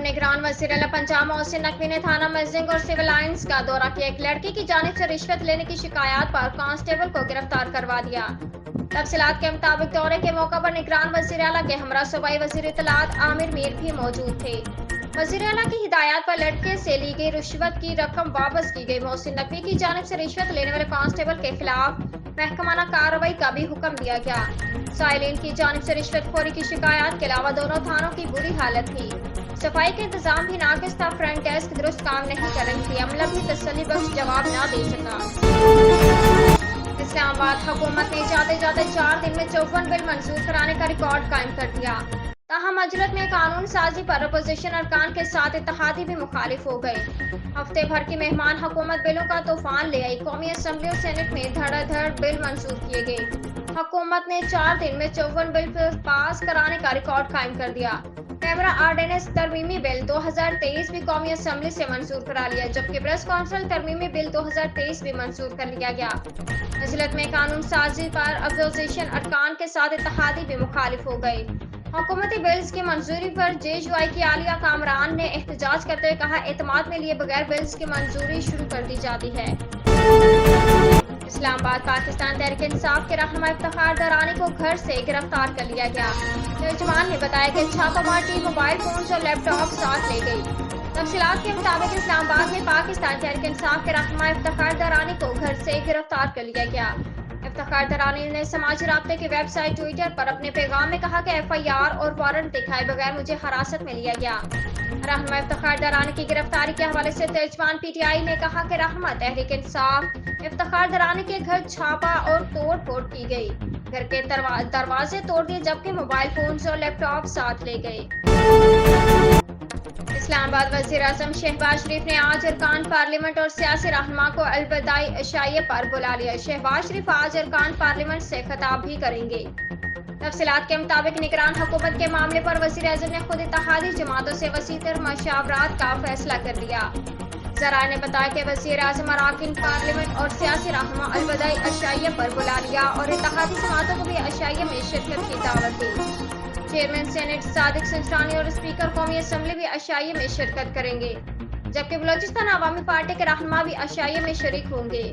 निगरान वज़ीर आला पंजाब मोहसिन नकवी ने थाना मजिंग और सिविल लाइंस का दौरा किया। एक लड़की की जानिब से रिश्वत लेने की शिकायत पर कांस्टेबल को गिरफ्तार करवा दिया। तफसीलात के मुताबिक दौरे के मौका पर निगरान वज़ीर आला के हमरा सूबाई वज़ीर इत्तलात आमिर मीर भी मौजूद थे। वज़ीर आला की हिदायत पर लड़के से ली गई रिश्वत की रकम वापस की गई। मोहसिन नकवी की जानिब से रिश्वत लेने वाले कांस्टेबल के खिलाफ महकमाना कार्रवाई का भी हुक्म दिया गया। साइलिन की जानिब से रिश्वतखोरी की शिकायत के अलावा दोनों थानों की बुरी हालत थी। सफाई के इंतजाम भी नाकिस था। फ्रंट डेस्क दुरुस्त काम नहीं कर रही थी। अमला भी तसल्ली बख्श जवाब न दे सका। इस्लामाबाद हुकूमत ने जाते जाते 4 दिन में 54 बिल मंजूर कराने का रिकॉर्ड कायम कर दिया। ताहम मजलिस में कानून साजी पर अपोजिशन अरकान के साथ इत्तेहादी भी मुखालिफ हो गए। हफ्ते भर की मेहमान हुकूमत बिलों का तूफान ले आई। कौमी असम्बली और सेनेट में धड़ाधड़ बिल मंजूर किए गए। हुकूमत ने 4 दिन में 54 बिल पास कराने का रिकॉर्ड कायम कर दिया। कैमरा ऑर्डिनेंस तरमीमी बिल 2023 भी कौमी असम्बली से मंजूर करा लिया, जबकि ब्रस कौंसिल तरमीमी बिल 2023 भी मंजूर कर लिया गया। मजलिस में कानून साजी पर अपोजिशन अरकान के साथ इत्तेहादी भी मुखालिफ हो गए। हुकूमती बिल्स की मंजूरी पर JUI की आलिया कामरान ने एहतजाज करते हुए कहा, एतमाद में लिए बगैर बिल्स की मंजूरी शुरू कर दी जाती है। इस्लामाबाद पाकिस्तान तहरीक इंसाफ के रहनुमा इफ्तिखार दरानी को घर से गिरफ्तार कर लिया गया। तर्जुमान ने बताया कि छापामार टीम मोबाइल फोन और लैपटॉप साथ ले गई। तफसीलात के मुताबिक इस्लामाबाद में पाकिस्तान तहरीक इंसाफ के रहनुमा इफ्तिखार दरानी को घर से गिरफ्तार कर लिया गया। इफ्तिखार दरानी ने समाजी राब्ते की वेबसाइट ट्विटर पर अपने पैगाम में कहा कि FIR और वारंट दिखाए बगैर मुझे हिरासत में लिया गया। रहनुमा इफ्तिखार दरानी की गिरफ्तारी के हवाले से तर्जुमान PTI ने कहा कि रहनुमा तहरीक इंसाफ इफ्तिखार दरानी के घर छापा और तोड़ फोड़ की गई। घर के दरवाजे तोड़ दिए, जबकि मोबाइल फोन और लैपटॉप साथ ले गए। इस्लामाबाद वज़ीर आज़म शहबाज शरीफ ने आज अरकान पार्लियामेंट और सियासी रहनुमा को अलविदाई अशाइये पर बुला लिया। शहबाज शरीफ आज अरकान पार्लियामेंट से खिताब भी करेंगे। तफसीलात के मुताबिक निगरान हुकूमत के मामले पर वज़ीर आज़म ने खुद इत्तेहादी जमातों से वसीतर मशावरात का फैसला कर लिया। ज़राए ने बताया कि वज़ीर आज़म अरकान पार्लियामेंट और सियासी रहनुमा अलविदाई अशाइये पर बुला लिया और इत्तेहादी जमातों को भी अशाइये में शिरकत की दावत दी। चेयरमैन सेनेट सादिक सिंचरानी और स्पीकर कौमी असम्बली भी अशाइये में शिरकत करेंगे, जबकि बलोचिस्तान अवामी पार्टी के रहनुमा भी अशाइये में शरीक होंगे।